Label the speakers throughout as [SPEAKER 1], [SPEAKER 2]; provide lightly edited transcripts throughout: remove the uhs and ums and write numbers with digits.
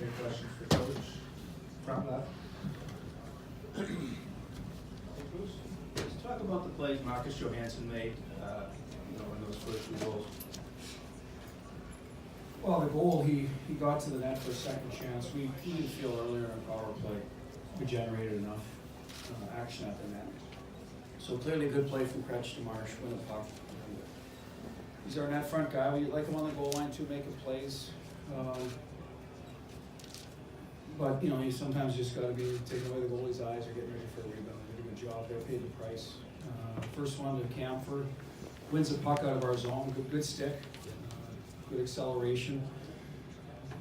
[SPEAKER 1] Any questions for coach? Front left.
[SPEAKER 2] Let's talk about the plays Marcus Johansson made, in those first two goals.
[SPEAKER 3] Well, the goal, he got to the net for a second chance. We didn't feel earlier in our power play we generated enough action at the net. So clearly a good play from Kretsch to Marsh, win a puck. He's our net front guy. We like him on the goal line too, making plays. But you sometimes just got to be taking away the goalie's eyes or getting ready for a rebound. Did a good job there, paid the price. First one to Camford, wins a puck out of our zone. Good stick, good acceleration,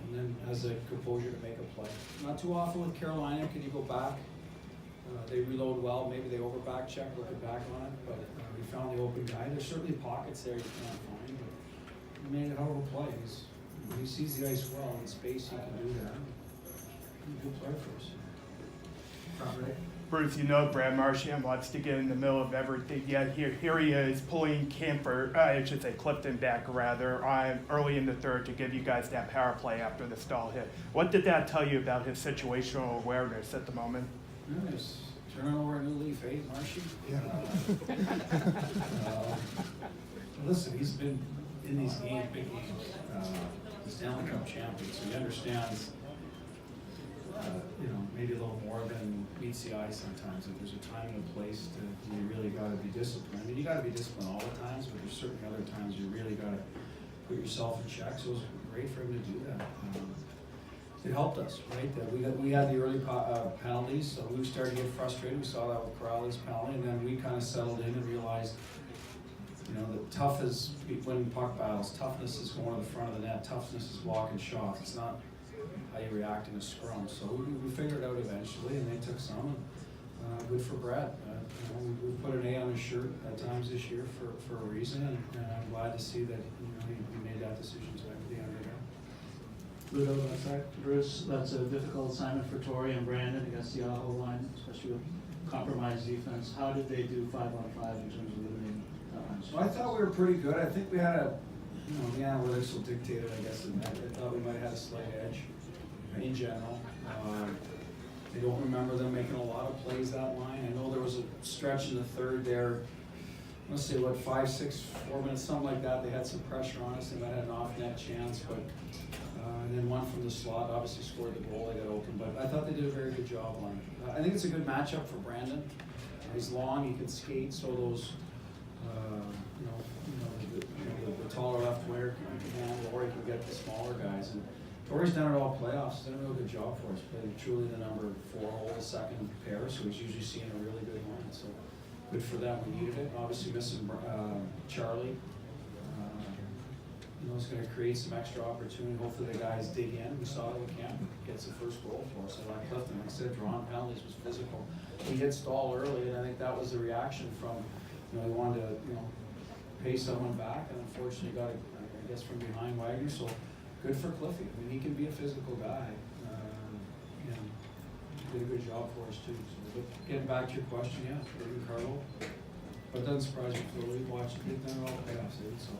[SPEAKER 3] and then has the composure to make a play. Not too often with Carolina. Can you go back? They reload well. Maybe they over back check, looking back on it, but we found the open guy. There's certainly pockets there you can't find, but he made it out of a play. He sees the ice well in space. He can do that. He's a good player for us.
[SPEAKER 1] Front right.
[SPEAKER 4] Bruce, Brad Marchand wants to get in the middle of everything. Yet here he is pulling Clifton back rather early in the third to give you guys that power play after the stall hit. What did that tell you about his situational awareness at the moment?
[SPEAKER 3] He's turning over a new leaf, eh, Marshy?
[SPEAKER 1] Yeah.
[SPEAKER 3] Listen, he's been in these games, big games, the Stanley Cup champion, so he understands, maybe a little more than meets the eye sometimes. If there's a time and a place you really got to be disciplined. I mean, you got to be disciplined all the times, but there's certainly other times you really got to put yourself in check. So it was great for him to do that. It helped us, right? We had the early penalties, so we started to get frustrated. We saw that with Crowley's penalty, and then we kind of settled in and realized, that tough is winning puck battles. Toughness is going to the front of the net. Toughness is blocking shots. It's not how you react in a scrum. So we figured it out eventually, and they took some. And, good for Brad. We put an A on his shirt at times this year for a reason, and I'm glad to see that he made that decision tonight with the underdog.
[SPEAKER 5] Ludo, that's right. Bruce, that's a difficult assignment for Torrey and Brandon against the Aho line, especially with compromised defense. How did they do 5-on-5 in terms of limiting that line?
[SPEAKER 3] So I thought we were pretty good. I think we had the analytics will dictate it, I guess, in that. I thought we might have had a slight edge in general. I don't remember them making a lot of plays that line. I know there was a stretch in the third there, let's say 4 minutes, something like that. They had some pressure on us. They might have had an off-net chance, but and then one from the slot, obviously scored the goal. They got open, but I thought they did a very good job on it. I think it's a good matchup for Brandon. He's long, he can skate, so those, the taller left winger can handle, or he can get the smaller guys. And Torrey's done it all playoffs. He's done a real good job for us. Played truly the number 4 hole, the second pair, so he's usually seeing a really good line. So good for them. We needed it. Obviously missing Charlie. It's going to create some extra opportunity. Hopefully the guys dig in. We saw that Camp gets the first goal for us. I like Clifton. Like I said, drawing penalties was physical. He hit stall early, and I think that was the reaction from, he wanted to, pay someone back, and unfortunately got it, I guess, from behind Wagner. So good for Cliffy. I mean, he can be a physical guy. Did a good job for us too. So getting back to your question, yeah, Jordan Carlo. But it doesn't surprise me for the league watching. They've done it all playoffs, so.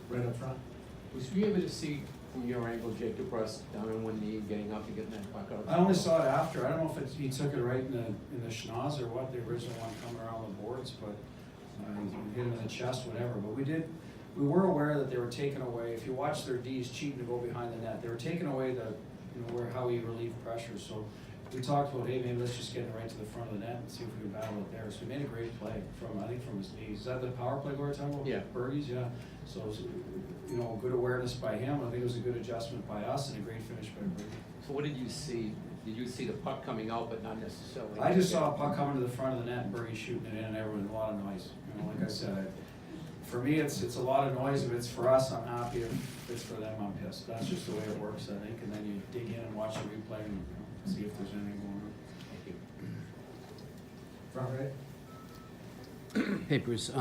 [SPEAKER 1] Right up front.
[SPEAKER 6] Was you able to see from your angle Jake DeBrus down on one knee and getting up and getting that puck out?
[SPEAKER 3] I only saw it after. I don't know if he took it right in the schnoz or what, the original one coming around the boards, but he hit him in the chest, whatever. But we were aware that they were taking away, if you watch their D's cheating to go behind the net, they were taking away how he relieved pressure. So we talked about, hey, maybe let's just get it right to the front of the net and see if we can battle it there. So he made a great play from his knees. Is that the power play we're talking about?
[SPEAKER 6] Yeah.
[SPEAKER 3] Bergie's, yeah. So it was, good awareness by him. I think it was a good adjustment by us and a great finish by Bergie.
[SPEAKER 6] So what did you see? Did you see the puck coming out, but not necessarily?
[SPEAKER 3] I just saw a puck coming to the front of the net and Bergie shooting it in, and everyone, a lot of noise. Like I said, for me, it's a lot of noise. If it's for us, I'm happy. If it's for them, I'm pissed. That's just the way it works, I think. And then you dig in and watch the replay and see if there's anything going on.
[SPEAKER 1] Front right.
[SPEAKER 7] Hey Bruce,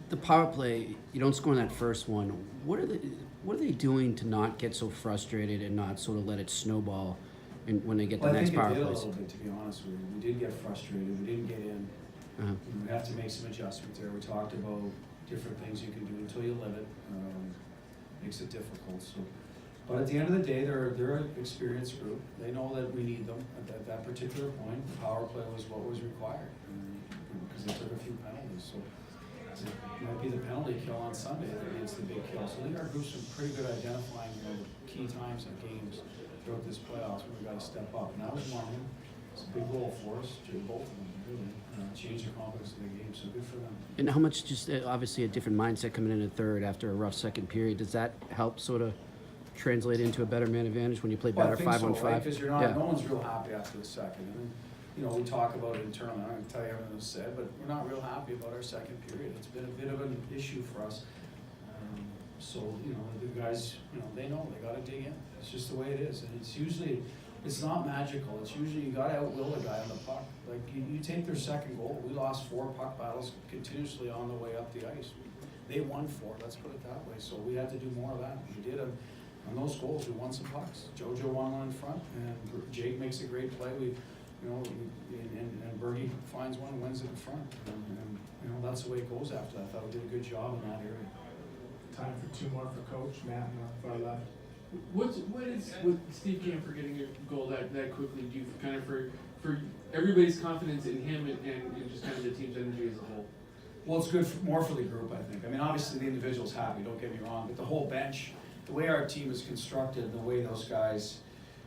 [SPEAKER 7] the power play, you don't score in that first one. What are they doing to not get so frustrated and not sort of let it snowball and when they get the next power
[SPEAKER 3] I think it did
[SPEAKER 7] plays?
[SPEAKER 3] a little bit, to be honest with you. We did get frustrated. We didn't get in. We have to make some adjustments there. We talked about different things you can do until you live it. Makes it difficult. So But at the end of the day, they're an experienced group. They know that we need them at that particular point. The power play was what was required, because they took a few penalties. So it might be the penalty kill on Sunday that means the big kill. So I think our group's been pretty good at identifying, the key times in games throughout this playoffs when we got to step up. And that was one. It's a big goal for us, both of them, really. Change the confidence of the game, so good for them.
[SPEAKER 7] And how much, just obviously a different mindset coming in third after a rough second period, does that help sort of translate into a better man advantage when you play better 5-on-5?
[SPEAKER 3] Because you're not, no one's real happy after the second. And we talk about it internally. I'm going to tell you everything was said, but we're not real happy about our second period. It's been a bit of an issue for us. So the guys, they know they got to dig in. It's just the way it is, and it's not magical. It's usually you got to outwill the guy on the puck. Like you take their second goal. We lost 4 puck battles continuously on the way up the ice. They won 4. Let's put it that way. So we had to do more of that. We did. On those goals, we won some pucks. JoJo won one in front, and Jake makes a great play. And Bergie finds one and wins it in front. And that's the way it goes after that. I thought we did a good job in that area.
[SPEAKER 1] Time for 2 more for Coach Matt on the far left.
[SPEAKER 8] What is with Steve Camper getting a goal that quickly? Do you kind of for everybody's confidence in him and just kind of the team's energy as a whole?
[SPEAKER 3] Well, it's good more for the group, I think. I mean, obviously the individual's happy. Don't get me wrong, but the whole bench, the way our team is constructed, the way those guys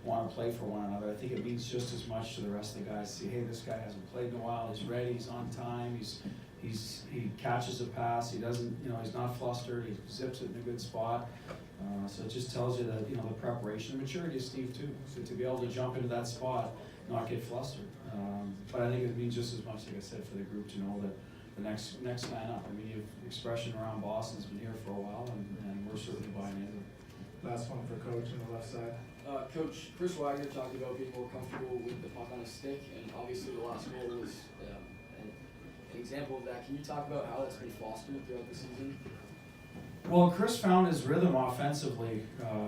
[SPEAKER 3] want to play for one another, I think it means just as much to the rest of the guys. See, hey, this guy hasn't played in a while. He's ready. He's on time. He catches a pass. He doesn't, he's not flustered. He zips it in a good spot. So it just tells you that, the preparation and maturity of Steve too. So to be able to jump into that spot, not get flustered. But I think it means just as much, like I said, for the group to know that the next man up. I mean, you've expression around Boston's been here for a while, and we're certainly buying into it.
[SPEAKER 1] Last one for Coach on the left side.
[SPEAKER 9] Coach, Chris Wagner talked about being more comfortable with the puck on a stick, and obviously the last goal was an example of that. Can you talk about how that's been fostered throughout the season?
[SPEAKER 3] Well, Chris found his rhythm offensively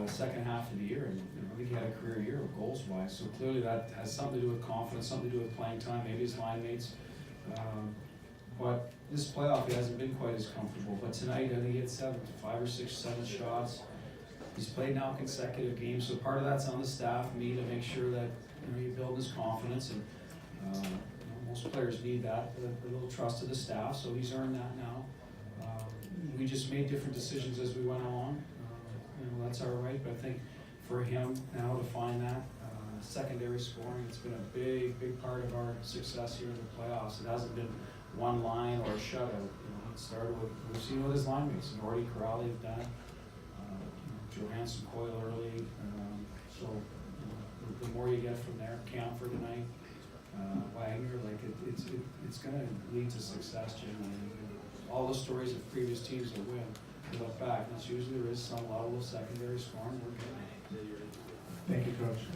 [SPEAKER 3] second half of the year, and I think he had a career year of goals-wise. So clearly that has something to do with confidence, something to do with playing time, maybe his line mates. But this playoff, he hasn't been quite as comfortable. But tonight, I think he had 5 or 6, 7 shots. He's played now consecutive games, so part of that's on the staff, me, to make sure that you build his confidence. And most players need that, a little trust of the staff. So he's earned that now. We just made different decisions as we went along. That's our right. But I think for him now to find that secondary scoring, it's been a big part of our success here in the playoffs. It hasn't been one line or a shutout. It started with, we've seen with his line mates, Nordy, Corrali have done it. Johansson, Coyle early. So the more you get from there, Camphor tonight, Wagner, it's going to lead to success generally. All the stories of previous teams that win, you look back, and it's usually there is some level of secondary scoring we're getting.
[SPEAKER 1] Thank you, Coach.